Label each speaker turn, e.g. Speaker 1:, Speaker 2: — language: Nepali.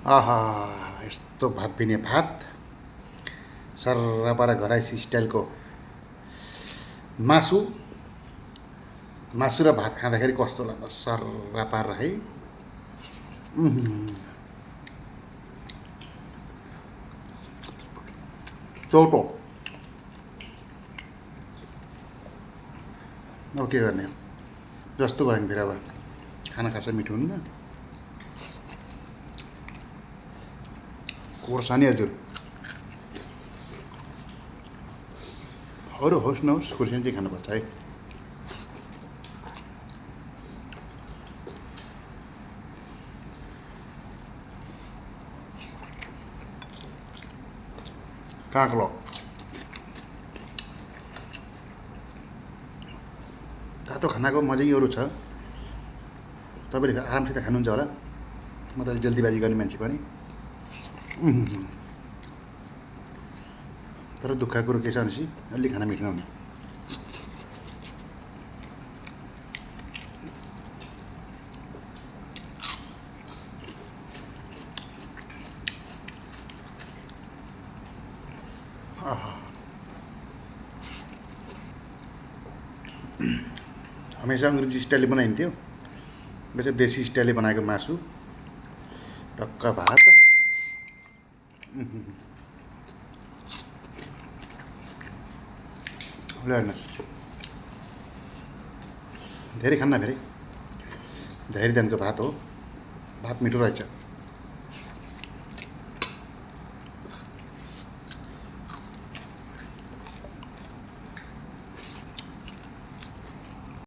Speaker 1: आहा यस्तो भापिने भात सर्रा पारा घराइसी स्टाइलको मासु र भात खाँदाखेरि कस्तो लाग्छ सर्रा पारा है। चौटो। अब के गर्ने जस्तो भयो नि फेरि अब खाना खासा मिठो हुन्न खोर्सानी हजुर अरू होस् नहोस् खोर्सानी चाहिँ खानुपर्छ है। काँक्रो तातो खानाको मजै अरू छ। तपाईँले आरामसित खानुहुन्छ होला, म त जल्दीबाजी गर्ने मान्छे पनि। तर दुःखको कुरो के छ भनेपछि अलि खाना मिठो नहुने। हमेसा अङ्ग्रेजी स्टाइलले बनाइन्थ्यो, यो चाहिँ देशी स्टाइलले बनाएको मासु टक्क भात। ल हेर्नुहोस् धेरै खान्न फेरि धेरै दिनको भात हो, भात मिठो रहेछ।